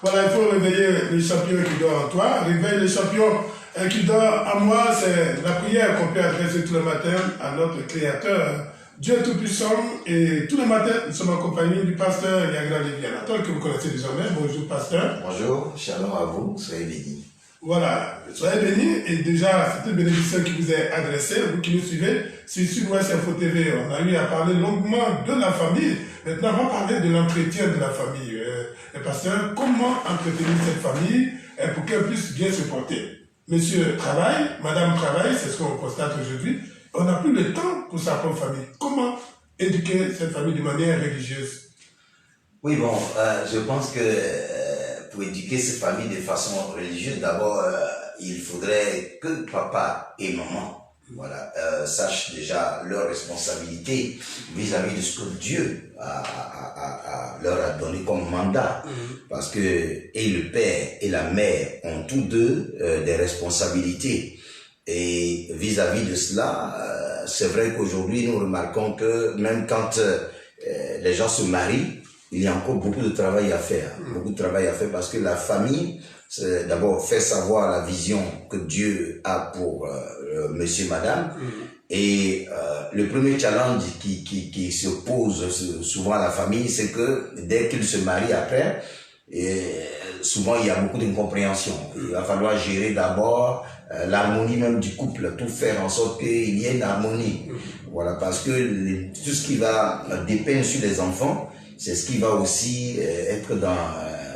Voilà, il faut réveiller les champions qui dorment en toi. Réveiller les champions qui dorment en moi, c'est la prière qu'on peut adresser tous les matins à notre Créateur, Dieu Tout-Puissant. Et tous les matins, nous sommes accompagnés du pasteur Yagra Lévianator, que vous connaissez désormais. Bonjour, pasteur. Bonjour, shalom à vous, soyez bénis. Voilà, soyez bénis. Et déjà, c'est une bénédiction qui vous est adressée, vous qui nous suivez sur Sud-Ouest Info TV. On a eu à parler longuement de la famille. Maintenant, on va parler de l'entretien de la famille. Pasteur, comment entretenir cette famille pour qu'elle puisse bien se porter? Monsieur travaille, madame travaille, c'est ce qu'on constate aujourd'hui. On n'a plus le temps pour sa propre famille. Comment éduquer cette famille de manière religieuse? Oui, bon, je pense que pour éduquer cette famille de façon religieuse, d'abord, il faudrait que papa et maman sachent déjà leur responsabilité vis-à-vis de ce que Dieu leur a donné comme mandat. Parce que et le père et la mère ont tous deux des responsabilités. Et vis-à-vis de cela, c'est vrai qu'aujourd'hui, nous remarquons que même quand les gens se marient, il y a encore beaucoup de travail à faire. Beaucoup de travail à faire parce que la famille, c'est d'abord faire savoir la vision que Dieu a pour monsieur, madame. Et le premier challenge qui se pose souvent à la famille, c'est que dès qu'ils se marient après, souvent il y a beaucoup d'incompréhension. Il va falloir gérer d'abord l'harmonie même du couple, tout faire en sorte qu'il y ait une harmonie. Voilà, parce que tout ce qui va dépeindre sur les enfants, c'est ce qui va aussi être dans,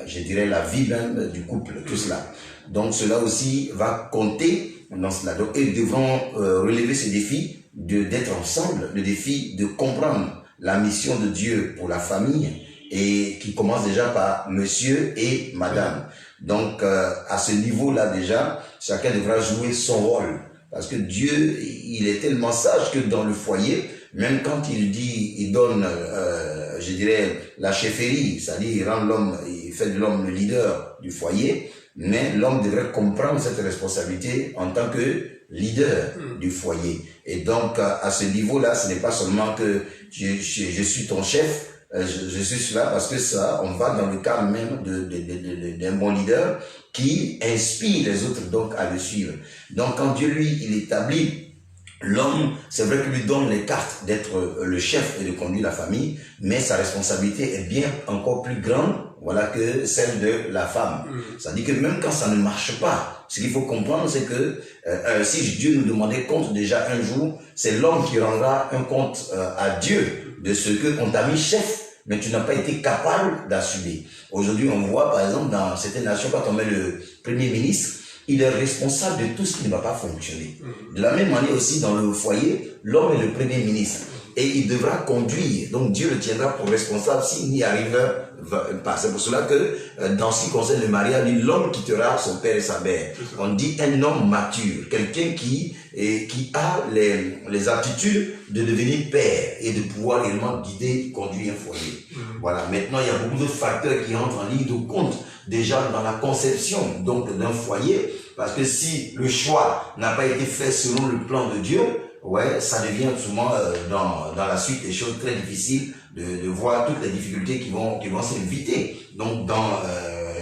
je dirais, la vie même du couple, tout cela. Donc cela aussi va compter dans cela. Donc ils devront relever ce défi d'être ensemble, le défi de comprendre la mission de Dieu pour la famille et qui commence déjà par monsieur et madame. Donc à ce niveau-là déjà, chacun devra jouer son rôle. Parce que Dieu, il est tellement sage que dans le foyer, même quand il donne, je dirais, la chefferie, c'est-à-dire il rend l'homme, il fait de l'homme le leader du foyer, mais l'homme devrait comprendre cette responsabilité en tant que leader du foyer. Et donc, à ce niveau-là, ce n'est pas seulement que je suis ton chef, je suis cela, parce que ça, on va dans le cadre même d'un bon leader qui inspire les autres donc à le suivre. Donc, quand Dieu, lui, il établit l'homme, c'est vrai qu'il lui donne les cartes d'être le chef et de conduire la famille, mais sa responsabilité est bien encore plus grande, voilà, que celle de la femme. C'est-à-dire que même quand ça ne marche pas, ce qu'il faut comprendre, c'est que si Dieu nous demandait compte déjà un jour, c'est l'homme qui rendra un compte à Dieu de ce qu'on t'a mis chef, mais tu n'as pas été capable d'assumer. Aujourd'hui, on voit par exemple dans certaines nations, quand on met le premier ministre, il est responsable de tout ce qui ne va pas fonctionner. De la même manière aussi, dans le foyer, l'homme est le premier ministre. Et il devra conduire. Donc Dieu le tiendra pour responsable s'il n'y arrive pas. C'est pour cela que dans ce qui concerne le mariage, l'homme quittera son père et sa mère. On dit un homme mature, quelqu'un qui a les aptitudes de devenir père et de pouvoir réellement guider, conduire un foyer. Voilà. Maintenant, il y a beaucoup d'autres facteurs qui entrent en ligne de compte déjà dans la conception donc d'un foyer, parce que si le choix n'a pas été fait selon le plan de Dieu, ouais, ça devient souvent dans la suite des choses très difficiles de voir toutes les difficultés qui vont s'inviter donc dans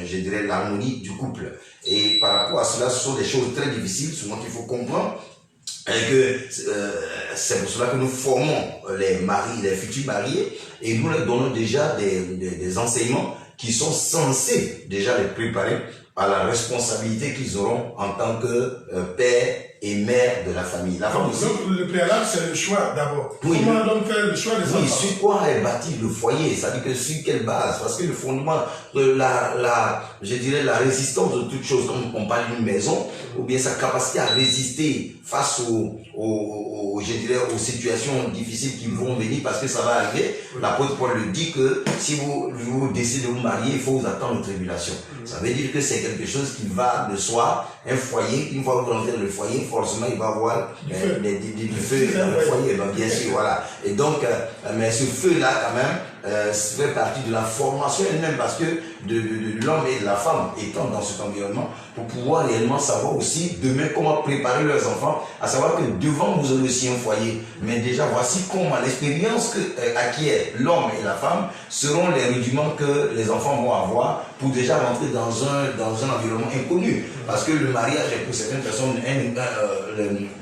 je dirais l'harmonie du couple. Et par rapport à cela, ce sont des choses très difficiles souvent qu'il faut comprendre. Et que c'est pour cela que nous formons les futurs mariés, et nous leur donnons déjà des enseignements qui sont censés déjà les préparer à la responsabilité qu'ils auront en tant que père et mère de la famille. La femme aussi. Donc le préalable, c'est le choix d'abord. Oui, comment donc faire le choix des enfants? Oui, sur quoi est bâti le foyer, c'est-à-dire que sur quelle base? Parce que le fondement, je dirais la résistance de toute chose, comme on parle d'une maison, ou bien sa capacité à résister face je dirais, aux situations difficiles qui vont venir, parce que ça va arriver. L'apôtre Paul le dit que si vous décidez de vous marier, il faut vous attendre aux tribulations. Ça veut dire que c'est quelque chose qui va de soi, un foyer. Une fois que vous rentrez dans le foyer, forcément il va y avoir du feu dans le foyer, bien sûr, voilà. Et donc, mais ce feu-là, quand même, fait partie de la formation elle-même, parce que de l'homme et de la femme étant dans cet environnement, pour pouvoir réellement savoir aussi demain comment préparer leurs enfants, à savoir que devant vous aurez aussi un foyer. Mais déjà, voici comment l'expérience qu'acquiert l'homme et la femme seront les rudiments que les enfants vont avoir pour déjà rentrer dans un environnement inconnu. Parce que le mariage est pour certaines personnes,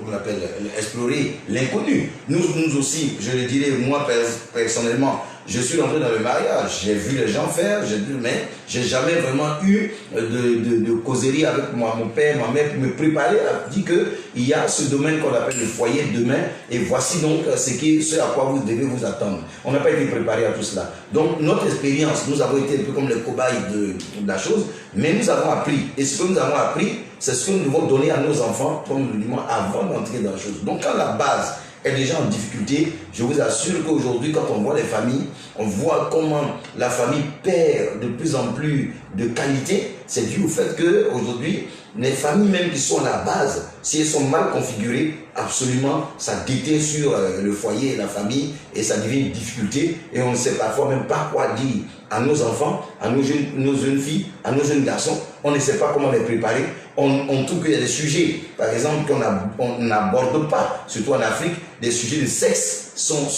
on appelle explorer l'inconnu. Nous aussi, je le dirais, moi personnellement, je suis rentré dans le mariage, j'ai vu les gens faire, mais j'ai jamais vraiment eu de causerie avec moi, mon père, ma mère, pour me préparer à dire qu'il y a ce domaine qu'on appelle le foyer demain, et voici donc ce à quoi vous devez vous attendre. On n'a pas été préparé à tout cela. Donc notre expérience, nous avons été un peu comme les cobayes de la chose, mais nous avons appris. Et ce que nous avons appris, c'est ce que nous devons donner à nos enfants, comme nous le disons, avant d'entrer dans la chose. Donc quand la base est déjà en difficulté, je vous assure qu'aujourd'hui, quand on voit les familles, on voit comment la famille perd de plus en plus de qualité. C'est dû au fait qu'aujourd'hui, les familles même qui sont à la base, si elles sont mal configurées, absolument, ça déteint sur le foyer et la famille, et ça devient une difficulté, et on ne sait parfois même pas quoi dire à nos enfants, à nos jeunes filles, à nos jeunes garçons. On ne sait pas comment les préparer. On trouve qu'il y a des sujets, par exemple, qu'on n'aborde pas, surtout en Afrique, des sujets de sexe sont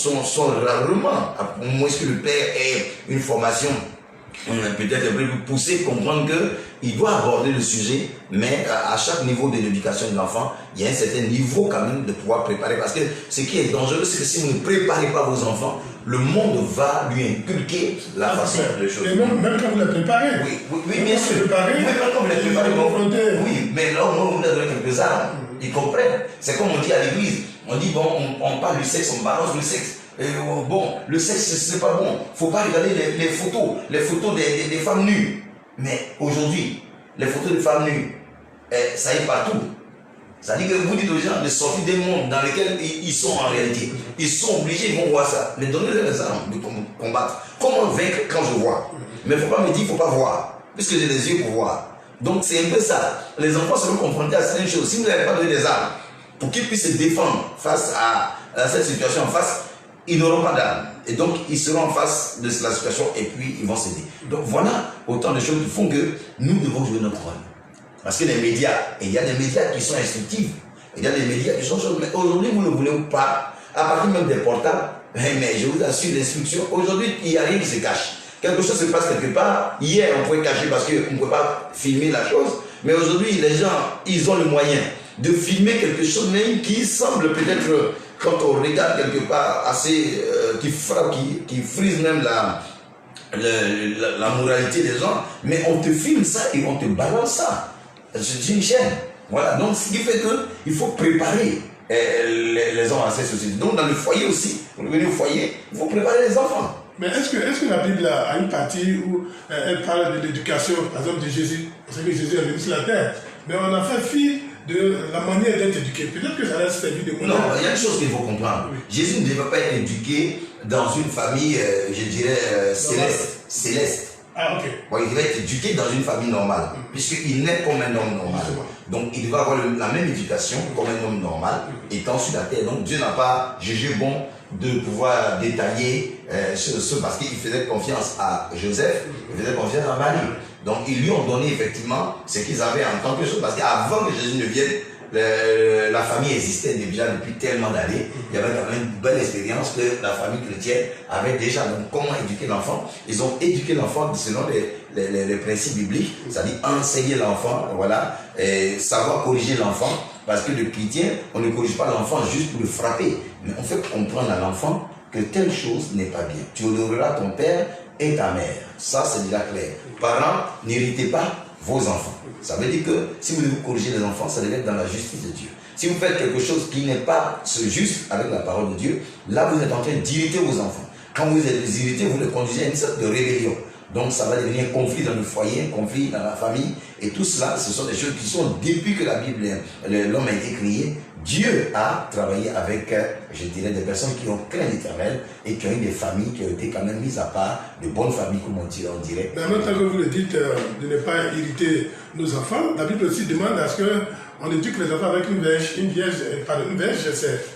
rarement, à moins que le père ait une formation peut-être un peu plus poussée, comprendre qu'il doit aborder le sujet, mais à chaque niveau de l'éducation de l'enfant, il y a un certain niveau quand même de pouvoir préparer, parce que ce qui est dangereux, c'est que si vous ne préparez pas vos enfants, le monde va lui inculquer la façon de les choses. Et même quand vous les préparez. Oui, bien sûr. Oui, même quand vous les préparez. Oui, mais là, on vous donne quelques armes. Ils comprennent. C'est comme on dit à l'église. On dit, bon, on parle du sexe, on balance le sexe. Bon, le sexe, c'est pas bon. Faut pas regarder les photos des femmes nues. Mais aujourd'hui, les photos de femmes nues, ça y est partout. Ça dit que vous dites aux gens de sortir des mondes dans lesquels ils sont en réalité. Ils sont obligés, ils vont voir ça. Mais donnez-leur les armes de combattre. Comment vaincre quand je vois? Mais il ne faut pas me dire qu'il ne faut pas voir, puisque j'ai les yeux pour voir. Donc c'est un peu ça. Les enfants seront confrontés à certaines choses. Si vous n'avez pas donné des armes pour qu'ils puissent se défendre face à cette situation en face, ils n'auront pas d'armes. Et donc ils seront en face de la situation et puis ils vont céder. Donc voilà autant de choses qui font que nous devons jouer notre rôle. Parce que les médias, il y a des médias qui sont instructifs, il y a des médias qui sont choses, mais aujourd'hui vous ne voulez pas, à partir même des portables, mais je vous assure, l'instruction, aujourd'hui il n'y a rien qui se cache. Quelque chose se passe quelque part, hier on pouvait cacher parce qu'on ne pouvait pas filmer la chose, mais aujourd'hui les gens, ils ont le moyen de filmer quelque chose même qui semble peut-être, quand on regarde quelque part, assez, qui frappe, qui frise même la moralité des gens, mais on te filme ça et on te balance ça. C'est une chaîne. Voilà. Donc, ce qui fait qu'il faut préparer les hommes à cette société. Donc, dans le foyer aussi, pour revenir au foyer, il faut préparer les enfants. Mais est-ce que la Bible a une partie où elle parle de l'éducation, par exemple, de Jésus? On sait que Jésus est venu sur la terre. Mais on a fait fi de la manière d'être éduqué. Peut-être que ça reste servi de modèle. Non, il y a une chose qu'il faut comprendre. Oui. Jésus ne devait pas être éduqué dans une famille, je dirais, céleste. Ah, ok. Bon, il devait être éduqué dans une famille normale, puisqu'il naît comme un homme normal. Donc, il devait avoir la même éducation comme un homme normal, étant sur la terre. Donc, Dieu n'a pas jugé bon de pouvoir détailler ce parce qu'il faisait confiance à Joseph, il faisait confiance à Marie. Donc, ils lui ont donné effectivement ce qu'ils avaient en tant que chose, parce qu'avant que Jésus ne vienne, la famille existait déjà depuis tellement d'années. Il y avait quand même une belle expérience que la famille chrétienne avait déjà. Donc, comment éduquer l'enfant? Ils ont éduqué l'enfant selon les principes bibliques, c'est-à-dire enseigner l'enfant, voilà, et savoir corriger l'enfant. Parce que le chrétien, on ne corrige pas l'enfant juste pour le frapper, mais on fait comprendre à l'enfant que telle chose n'est pas bien. Tu honoreras ton père et ta mère. Ça, c'est déjà clair. Parents, n'héritez pas vos enfants. Ça veut dire que si vous devez corriger les enfants, ça devait être dans la justice de Dieu. Si vous faites quelque chose qui n'est pas juste avec la parole de Dieu, là vous êtes en train d'irriter vos enfants. Quand vous êtes irrité, vous les conduisez à une sorte de rébellion. Donc ça va devenir un conflit dans le foyer, un conflit dans la famille. Et tout cela, ce sont des choses qui sont, depuis que la Bible, l'homme a été créé, Dieu a travaillé avec, je dirais, des personnes qui ont craint l'Éternel et qui ont eu des familles qui ont été quand même mises à part, de bonnes familles, comme on dirait. Mais en même temps que vous le dites, de ne pas irriter nos enfants, la Bible aussi demande à ce qu'on éduque les enfants avec une verge,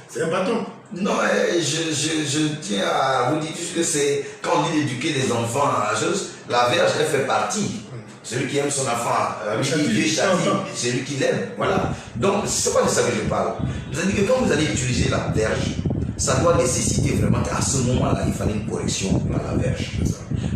c'est un bâton. Non, je tiens à vous dire que c'est quand on dit d'éduquer les enfants à la chose, la verge, elle fait partie. Celui qui aime son enfant, Dieu châtie, c'est lui qui l'aime. Voilà. Donc, c'est pas de ça que je parle. Vous avez dit que quand vous allez utiliser la verge, ça doit nécessiter vraiment qu'à ce moment-là, il fallait une correction dans la verge.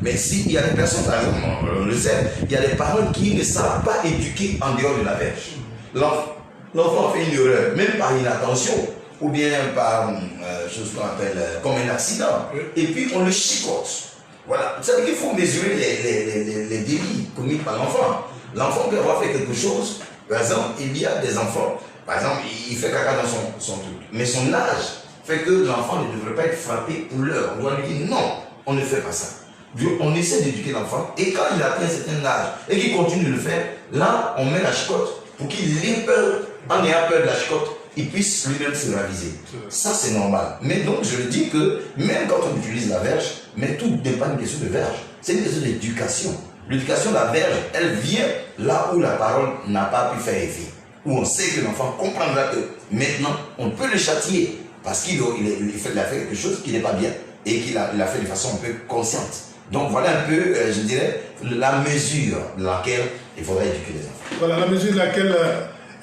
Mais s'il y a des personnes, par exemple, on le sait, il y a des parents qui ne savent pas éduquer en dehors de la verge. L'enfant fait une erreur, même par inattention, ou bien par chose qu'on appelle comme un accident, et puis on le chicote. Voilà. Ça veut dire qu'il faut mesurer les délits commis par l'enfant. L'enfant peut avoir fait quelque chose. Par exemple, il y a des enfants, par exemple, il fait caca dans son truc. Mais son âge fait que l'enfant ne devrait pas être frappé pour l'heure. On doit lui dire non, on ne fait pas ça. On essaie d'éduquer l'enfant. Et quand il atteint un certain âge et qu'il continue de le faire, là, on met la chicote pour qu'il ait peur, en ayant peur de la chicote, il puisse lui-même se raviser. Ça, c'est normal. Mais donc, je le dis que même quand on utilise la verge, mais tout dépend d'une question de verge. C'est une question d'éducation. L'éducation de la verge, elle vient là où la parole n'a pas pu faire effet. Où on sait que l'enfant comprendra que maintenant, on peut le châtier parce qu'il a fait quelque chose qui n'est pas bien et qu'il a fait de façon un peu consciente. Donc, voilà un peu, je dirais, la mesure dans laquelle il faudrait éduquer les enfants. Voilà, la mesure dans laquelle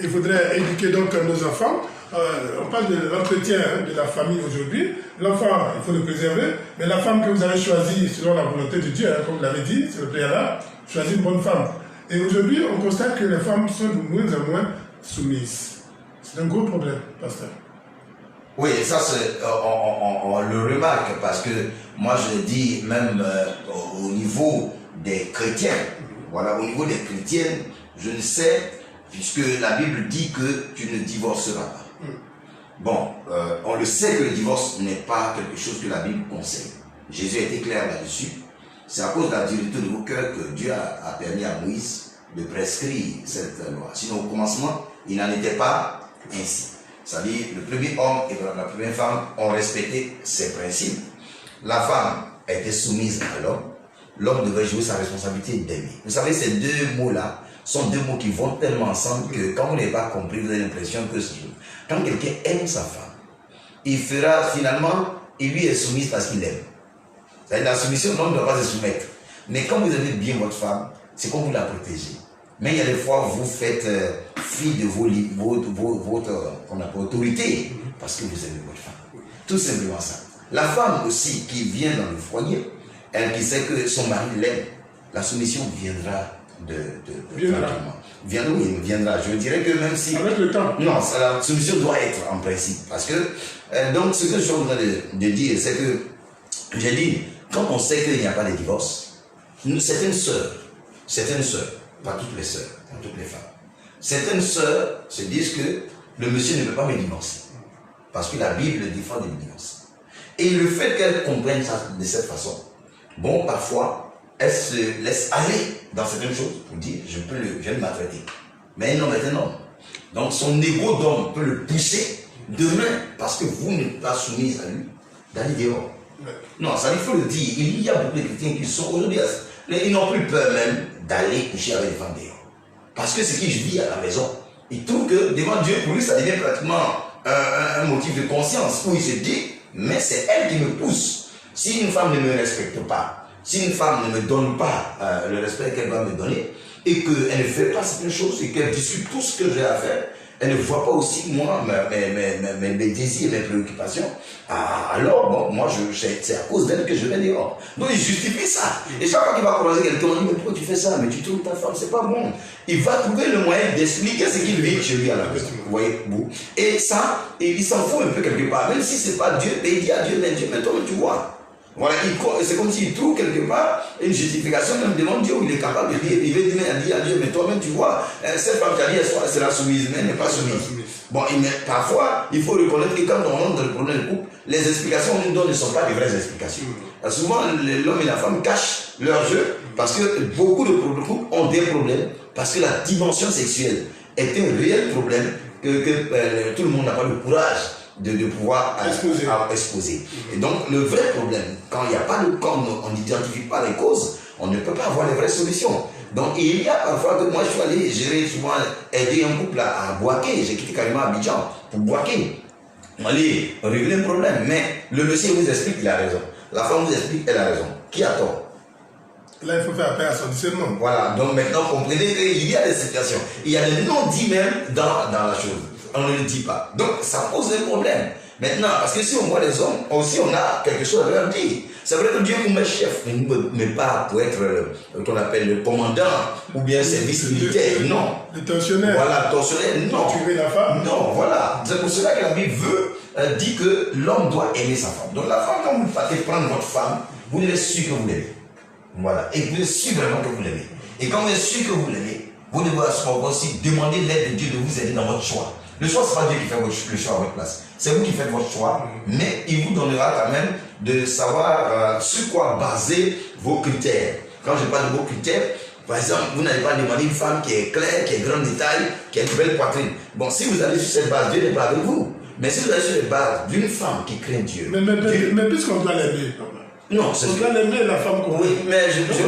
il faudrait éduquer donc nos enfants. On parle de l'entretien de la famille aujourd'hui. L'enfant, il faut le préserver, mais la femme que vous avez choisie selon la volonté de Dieu, comme vous l'avez dit, c'est le préalable, choisir une bonne femme. Et aujourd'hui, on constate que les femmes sont de moins en moins soumises. C'est un gros problème, pasteur. Oui, ça, on le remarque parce que moi, je le dis même au niveau des chrétiens. Voilà, au niveau des chrétiennes, je ne sais, puisque la Bible dit que tu ne divorceras pas. Bon, on le sait que le divorce n'est pas quelque chose que la Bible conseille. Jésus a été clair là-dessus. C'est à cause de la dureté de vos cœurs que Dieu a permis à Moïse de prescrire cette loi. Sinon, au commencement, il n'en était pas ainsi. C'est-à-dire, le premier homme et la première femme ont respecté ces principes. La femme était soumise à l'homme. L'homme devait jouer sa responsabilité d'aimer. Vous savez, ces deux mots-là sont deux mots qui vont tellement ensemble que quand vous n'avez pas compris, vous avez l'impression que quand quelqu'un aime sa femme, il fera finalement, il lui est soumis parce qu'il aime. C'est-à-dire, la soumission, l'homme ne doit pas se soumettre. Mais quand vous aimez bien votre femme, c'est comme vous la protégez. Mais il y a des fois, vous faites fi de votre autorité parce que vous aimez votre femme. Tout simplement ça. La femme aussi qui vient dans le foyer, elle qui sait que son mari l'aime, la soumission viendra viendra. Je dirais que même si... Avec le temps. Non, la soumission doit être en principe. Parce que, donc, ce que je suis en train de dire, c'est que, j'ai dit, quand on sait qu'il n'y a pas de divorce, certaines sœurs, pas toutes les sœurs, pas toutes les femmes, certaines sœurs se disent que le monsieur ne peut pas me divorcer. Parce que la Bible défend le divorce. Et le fait qu'elles comprennent ça de cette façon, bon, parfois, elles se laissent aller dans certaines choses pour dire, je vais le maltraiter. Mais un homme est un homme. Donc son ego d'homme peut le pousser demain, parce que vous n'êtes pas soumise à lui, d'aller dehors. Non, ça il faut le dire. Il y a beaucoup de chrétiens qui sont aujourd'hui, ils n'ont plus peur même d'aller coucher avec les femmes dehors. Parce que ce qui vit à la maison, il trouve que devant Dieu, pour lui, ça devient pratiquement un motif de conscience, où il se dit, mais c'est elle qui me pousse. Si une femme ne me respecte pas, si une femme ne me donne pas le respect qu'elle va me donner, et qu'elle ne fait pas certaines choses, et qu'elle discute tout ce que j'ai à faire, elle ne voit pas aussi, moi, mes désirs, mes préoccupations, alors, bon, moi, c'est à cause d'elle que je vais dehors. Donc, il justifie ça. Et chaque fois qu'il va croiser quelqu'un, on dit, mais pourquoi tu fais ça? Mais tu trouves ta femme, c'est pas bon. Il va trouver le moyen d'expliquer ce qu'il vit chez lui à la maison. Vous voyez, vous. Et ça, il s'en fout un peu quelque part. Même si c'est pas Dieu, mais il dit à Dieu, mais Dieu, mais toi, tu vois. Voilà, c'est comme s'il trouve quelque part une justification, même devant Dieu, où il est capable de dire, il veut dire à Dieu, mais toi-même tu vois, cette femme qui a dit, elle sera soumise, mais elle n'est pas soumise. Bon, mais parfois, il faut reconnaître que quand on entre dans le problème de couple, les explications qu'on nous donne ne sont pas des vraies explications. Souvent, l'homme et la femme cachent leur jeu, parce que beaucoup de couples ont des problèmes, parce que la dimension sexuelle est un réel problème que tout le monde n'a pas le courage de pouvoir exposer. Et donc, le vrai problème, quand on n'identifie pas les causes, on ne peut pas avoir les vraies solutions. Donc, il y a parfois que moi, je suis allé gérer souvent, aider un couple à boaquer. J'ai quitté carrément Abidjan pour boaquer. Allez, régler le problème. Mais le monsieur vous explique, il a raison. La femme vous explique, elle a raison. Qui a tort? Là, il faut faire appel à son discernement. Voilà, donc maintenant, comprenez qu'il y a des situations. Il y a des non-dits même dans la chose. On ne le dit pas. Donc, ça pose des problèmes. Maintenant, parce que si on voit les hommes, aussi on a quelque chose à leur dire. C'est vrai que Dieu vous met chef, mais ne met pas pour être qu'on appelle le commandant ou bien service militaire. Non. Le tensionnaire. Voilà, tensionnaire, non. Tuer la femme. Non, voilà. C'est pour cela que la Bible dit que l'homme doit aimer sa femme. Donc la femme, quand vous partez prendre votre femme, vous devez être sûr que vous l'aimez. Voilà. Et vous êtes sûr vraiment que vous l'aimez. Et quand vous êtes sûr que vous l'aimez, vous devez aussi demander l'aide de Dieu de vous aider dans votre choix. Le choix, ce n'est pas Dieu qui fait le choix à votre place. C'est vous qui faites votre choix, mais il vous donnera quand même de savoir sur quoi baser vos critères. Quand je parle de vos critères, par exemple, vous n'allez pas demander une femme qui est claire, qui est grande de taille, qui a une belle poitrine. Bon, si vous allez sur cette base, Dieu n'est pas avec vous. Mais si vous allez sur les bases d'une femme qui craint Dieu. Mais puisqu'on doit l'aimer, non, c'est on doit l'aimer, la femme qu'on oui, mais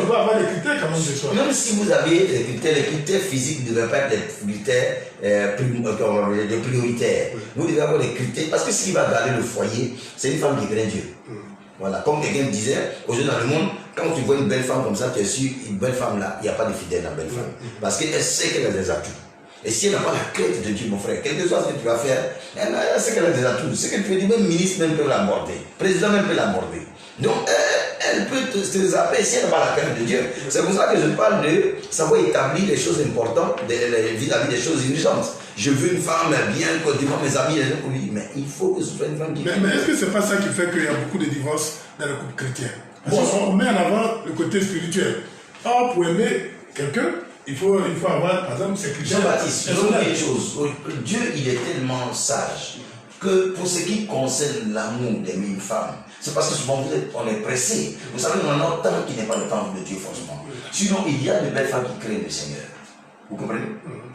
on doit avoir les critères quand même de soi. Même si vous avez les critères physiques ne devraient pas être des critères prioritaires. Oui. Vous devez avoir des critères, parce que ce qui va garder le foyer, c'est une femme qui craint Dieu. Voilà, comme quelqu'un disait, aujourd'hui dans le monde, quand tu vois une belle femme comme ça, tu es sûr, une belle femme là, il n'y a pas de fidèle dans la belle femme. Parce qu'elle sait qu'elle a des atouts. Et si elle n'a pas la crainte de Dieu, mon frère, quel que soit ce que tu vas faire, elle sait qu'elle a des atouts. Ce que tu veux dire, même ministre même peut l'aborder, président même peut l'aborder. Donc, elle peut te zapper si elle n'a pas la crainte de Dieu. C'est pour ça que je parle de savoir établir les choses importantes vis-à-vis des choses urgentes. Je veux une femme bien, devant mes amis, oui, mais il faut que ce soit une femme qui... Mais est-ce que ce n'est pas ça qui fait qu'il y a beaucoup de divorces dans le couple chrétien? Parce qu'on met en avant le côté spirituel. Or, pour aimer quelqu'un, il faut avoir, par exemple, ses critères. Jean-Baptiste, je veux dire une chose. Dieu, il est tellement sage que pour ce qui concerne l'amour d'aimer une femme, c'est parce que souvent on est pressé. Vous savez, on a un temps qui n'est pas le temps de Dieu, forcément. Sinon, il y a de belles femmes qui craignent le Seigneur. Vous comprenez?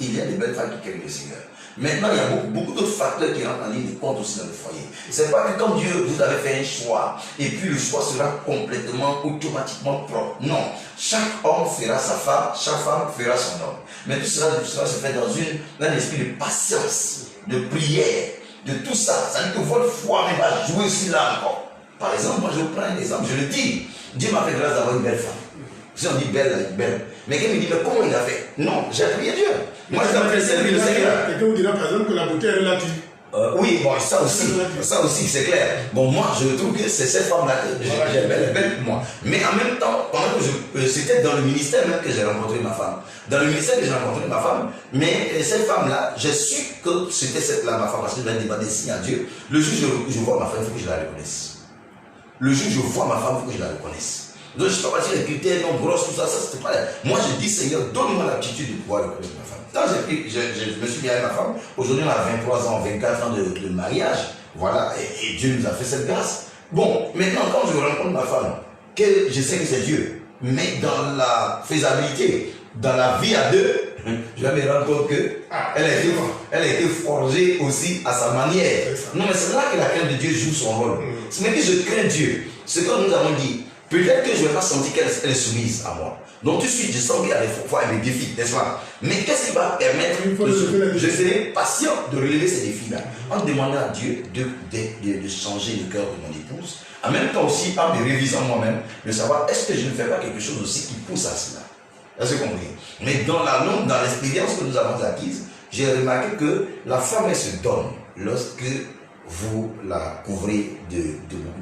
Il y a de belles femmes qui craignent le Seigneur. Maintenant, il y a beaucoup d'autres facteurs qui rentrent en ligne de compte aussi dans le foyer. C'est pas que quand Dieu vous avez fait un choix, et puis le choix sera complètement, automatiquement propre. Non. Chaque homme fera sa femme, chaque femme fera son homme. Mais tout cela se fait dans un esprit de patience, de prière, de tout ça. Ça veut dire que votre foi va jouer sur là encore. Par exemple, moi je prends un exemple, je le dis. Dieu m'a fait grâce d'avoir une belle femme. Si on dit belle, belle. Mais quelqu'un me dit, mais comment il a fait? Non, j'ai prié Dieu. Moi, je servir le Seigneur. Quelqu'un vous dira par exemple que la beauté est relative. Oui, bon, ça aussi, c'est clair. Bon, moi, je trouve que c'est cette femme-là que j'ai belle pour moi. Mais en même temps, pendant que c'était dans le ministère même que j'ai rencontré ma femme. Dans le ministère que j'ai rencontré ma femme, mais cette femme-là, j'ai su que c'était cette-là ma femme, parce que je vais demander des signes à Dieu. Le jour où je vois ma femme, il faut que je la reconnaisse. Le jour où je vois ma femme, il faut que je la reconnaisse. Donc, je ne suis pas parti les critères, non, grosses, tout ça, c'était pas là. Moi, je dis, Seigneur, donne-moi l'aptitude de pouvoir reconnaître ma femme. Quand je me suis mis avec ma femme, aujourd'hui, on a 23 ans, 24 ans de mariage. Voilà, et Dieu nous a fait cette grâce. Bon, maintenant, quand je rencontre ma femme, je sais que c'est Dieu, mais dans la faisabilité, dans la vie à deux, je vais me rendre compte qu'elle a été forgée aussi à sa manière. Non, mais c'est là que la crainte de Dieu joue son rôle. C'est même que je crains Dieu. Ce que nous avons dit, peut-être que je ne vais pas sentir qu'elle est soumise à moi. Donc tout de suite, je sens qu'il y a des fois des défis, n'est-ce pas? Mais qu'est-ce qui va permettre je serai patient de relever ces défis-là en demandant à Dieu de changer le cœur de mon épouse. En même temps aussi, en me révisant moi-même, de savoir est-ce que je ne fais pas quelque chose aussi qui pousse à cela. Est-ce que vous comprenez? Mais dans l'expérience que nous avons acquise, j'ai remarqué que la femme, elle se donne lorsque vous la couvrez de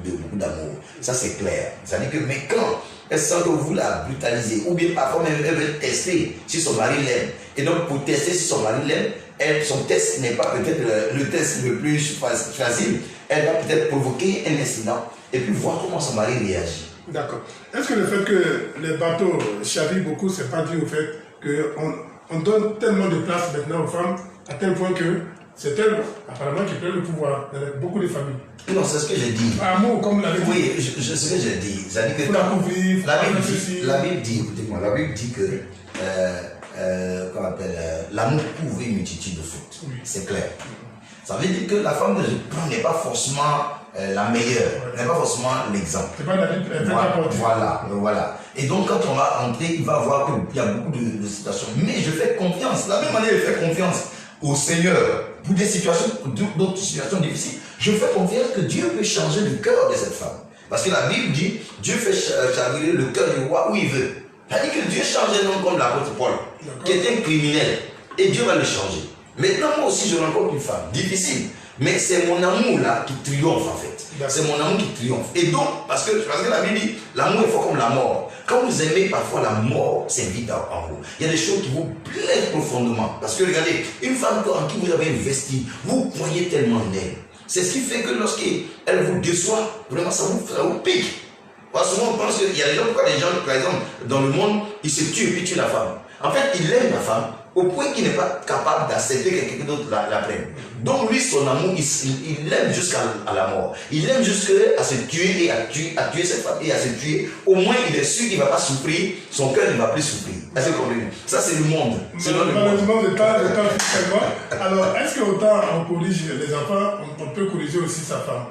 beaucoup d'amour. Ça, c'est clair. C'est-à-dire que, mais quand elle sent que vous la brutalisez, ou bien parfois même elle veut tester si son mari l'aime. Et donc, pour tester si son mari l'aime, son test n'est pas peut-être le test le plus facile. Elle va peut-être provoquer un incident et puis voir comment son mari réagit. D'accord. Est-ce que le fait que les bateaux chavirent beaucoup, c'est pas dû au fait qu'on donne tellement de place maintenant aux femmes, à tel point que c'est elle, apparemment, qui prend le pouvoir dans beaucoup de familles? Non, c'est ce que j'ai dit. Amour, comme la oui, c'est ce que j'ai dit. C'est-à-dire que la Bible dit, écoutez-moi, la Bible dit que l'amour couvre une multitude de fautes. Oui. C'est clair. Ça veut dire que la femme que je prends n'est pas forcément la meilleure, n'est pas forcément l'exemple. C'est pas la Bible, voilà. Et donc, quand on va entrer, il va voir qu'il y a beaucoup de situations. Mais je fais confiance. De la même manière, je fais confiance au Seigneur pour des situations, d'autres situations difficiles. je fais confiance que Dieu peut changer le cœur de cette femme. Parce que la Bible dit, Dieu fait chavirer le cœur du roi où il veut. C'est-à-dire que Dieu change un homme comme l'apôtre Paul, qui était un criminel, et Dieu va le changer. Maintenant, moi aussi, je rencontre une femme difficile, mais c'est mon amour là qui triomphe en fait. C'est mon amour qui triomphe. Et donc, parce que la Bible dit, l'amour est fort comme la mort. Quand vous aimez, parfois la mort s'invite en vous. Il y a des choses qui vous plaisent profondément. Parce que regardez, une femme en qui vous avez investi, vous croyez tellement en elle. C'est ce qui fait que lorsqu'elle vous déçoit, vraiment ça vous pique. Parce que souvent on pense qu'il y a des gens, pourquoi les gens, par exemple, dans le monde, ils se tuent et puis tuent la femme. En fait, il aime la femme au point qu'il n'est pas capable d'accepter que quelqu'un d'autre la prenne. Donc lui, son amour, il l'aime jusqu'à la mort. Il aime jusqu'à se tuer et à tuer cette femme et à se tuer. Au moins, il est sûr qu'il ne va pas souffrir, son cœur ne va plus souffrir. Est-ce que vous comprenez? Ça, c'est le monde. Malheureusement, le temps fixe moi. Alors, est-ce qu'autant on corrige les enfants, on peut corriger aussi sa femme?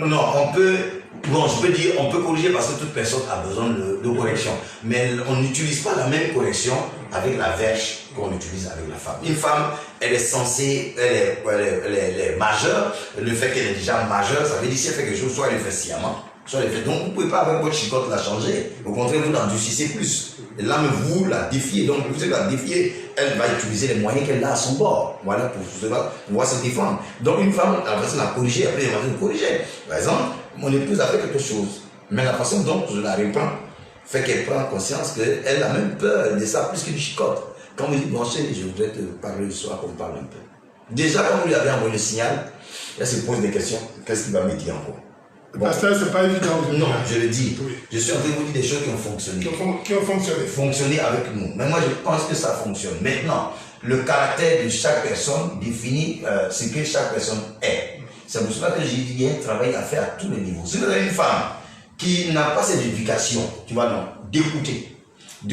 Non, on peut... Bon, je peux dire, on peut corriger parce que toute personne a besoin de correction. Mais on n'utilise pas la même correction avec la verge qu'on utilise avec la femme. Une femme, elle est censée, elle est majeure. Le fait qu'elle est déjà majeure, ça veut dire si elle fait quelque chose, soit elle le fait sciemment, soit elle le fait. Donc, vous ne pouvez pas avec votre chicotte la changer. Au contraire, vous l'endurcissez plus. Et là, vous la défiez. Donc, vous la défier, elle va utiliser les moyens qu'elle a à son bord. Voilà, pour pouvoir se défendre. Donc, une femme, la personne l'a corrigée, après, elle va se corriger. Par exemple, mon épouse a fait quelque chose. Mais la façon dont je la reprends fait qu'elle prend conscience qu'elle a même peur de ça plus qu'une chicotte. Quand vous dites, bon chérie, je voudrais te parler le soir, qu'on parle un peu. Déjà, quand vous lui avez envoyé le signal, elle se pose des questions. Qu'est-ce qu'il va me dire encore? Bon. Pasteur, c'est pas évident. Non, je le dis. Oui. Je suis en train de vous dire des choses qui ont fonctionné. Qui ont fonctionné. Fonctionné avec nous. Mais moi, je pense que ça fonctionne. Maintenant, le caractère de chaque personne définit ce que chaque personne est. C'est pour cela que j'ai dit qu'il y a un travail à faire à tous les niveaux. Si vous avez une femme qui n'a pas cette éducation, tu vois, non, d'écouter,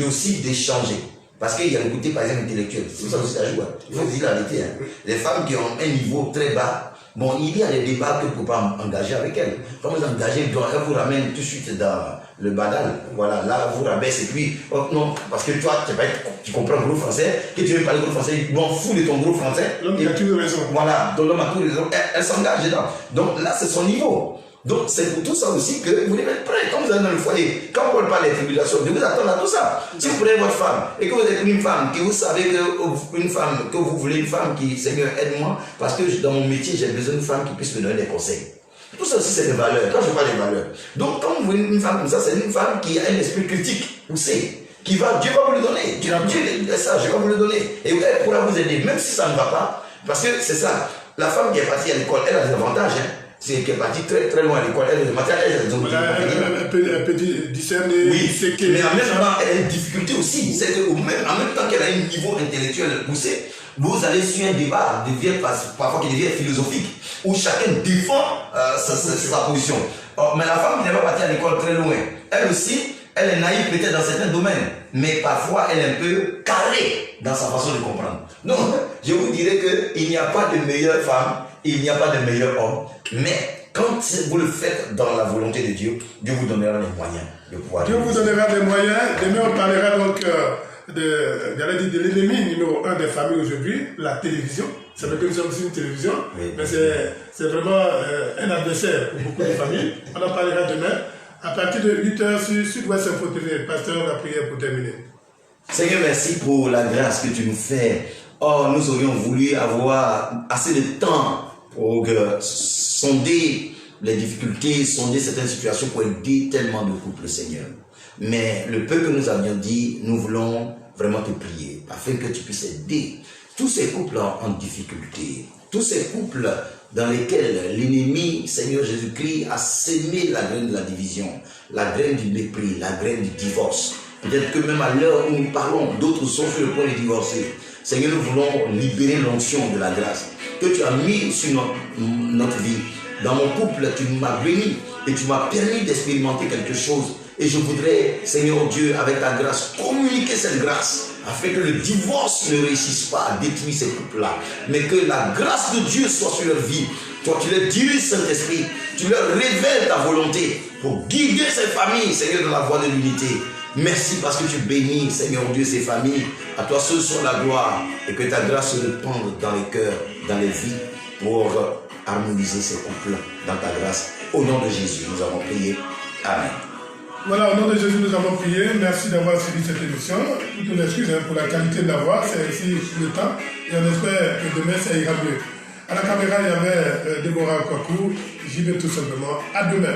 aussi d'échanger. Parce qu'il y a le côté, par exemple, intellectuel. C'est ça aussi, ça joue. Il faut dire la vérité. Hein. Les femmes qui ont un niveau très bas, bon, il y a des débats que vous ne pouvez pas engager avec elles. Quand vous engagez, elle vous ramène tout de suite dans le badal. Voilà, là, vous rabaisse et puis, oh, non, parce que toi, tu comprends le gros français, que tu veux parler gros français, je m'en fous de ton gros français. L'homme a toujours raison. Voilà, donc l'homme a toujours raison. Elle s'engage dedans. Donc là, c'est son niveau. Donc c'est pour tout ça aussi que vous devez être prêt. Quand vous allez dans le foyer, quand on parle des tribulations, de vous attendre à tout ça. Si vous prenez votre femme et que vous êtes une femme, que vous savez que vous voulez une femme qui, Seigneur, aide-moi, parce que dans mon métier, j'ai besoin d'une femme qui puisse me donner des conseils. Tout ça aussi, c'est des valeurs. Quand je parle des valeurs. Donc quand vous voulez une femme comme ça, c'est une femme qui a un esprit critique, poussé, Dieu va vous le donner. Dieu est sage, Dieu va vous le donner. Et elle pourra vous aider, même si ça ne va pas. Parce que c'est ça. La femme qui est partie à l'école, elle a des avantages. Hein. C'est qui est partie très très loin à l'école, elle peut discerner, oui, mais en même temps, elle a une difficulté aussi. C'est qu'en même temps qu'elle a un niveau intellectuel poussé, vous allez sur un débat parfois qui devient philosophique, où chacun défend sa position. Mais la femme qui n'est pas partie à l'école très loin, elle aussi, elle est naïve peut-être dans certains domaines, mais parfois elle est un peu carrée dans sa façon de comprendre. Donc, je vous dirais qu'il n'y a pas de meilleure femme, il n'y a pas de meilleur homme, mais quand vous le faites dans la volonté de Dieu, Dieu vous donnera les moyens de pouvoir. Dieu vous donnera des moyens. Demain, on parlera donc de l'ennemi numéro 1 des familles aujourd'hui, la télévision. C'est vrai que nous sommes aussi une télévision, oui, mais c'est vraiment un adversaire pour beaucoup de familles. On en parlera demain à partir de 8h sur Sud-Ouest Info TV. Pasteur, la prière pour terminer. Seigneur, merci pour la grâce que tu nous fais. Oh, nous aurions voulu avoir assez de temps pour sonder les difficultés, sonder certaines situations pour aider tellement de couples, Seigneur. Mais le peu que nous avions dit, nous voulons vraiment te prier, afin que tu puisses aider tous ces couples en difficulté, tous ces couples dans lesquels l'ennemi, Seigneur Jésus-Christ, a sémé la graine de la division, la graine du mépris, la graine du divorce. Peut-être que même à l'heure où nous parlons, d'autres sont sur le point de divorcer. Seigneur, nous voulons libérer l'onction de la grâce que tu as mis sur notre vie. Dans mon couple, tu m'as béni et tu m'as permis d'expérimenter quelque chose. Et je voudrais, Seigneur Dieu, avec ta grâce, communiquer cette grâce afin que le divorce ne réussisse pas à détruire ces couples-là, mais que la grâce de Dieu soit sur leur vie. Toi, tu les diriges, Saint-Esprit, tu leur révèles ta volonté pour guider ces familles, Seigneur, dans la voie de l'unité. Merci parce que tu bénis, Seigneur Dieu, ces familles. À toi seul soit la gloire et que ta grâce se répande dans les cœurs, dans les vies, pour harmoniser ces couples dans ta grâce. Au nom de Jésus, nous avons prié. Amen. Voilà, au nom de Jésus, nous avons prié. Merci d'avoir suivi cette émission. Toutes nos excuses pour la qualité de la voix, c'est ainsi le temps. Et on espère que demain, ça ira mieux. À la caméra, il y avait Déborah Kwaku. J'y vais tout simplement. À demain.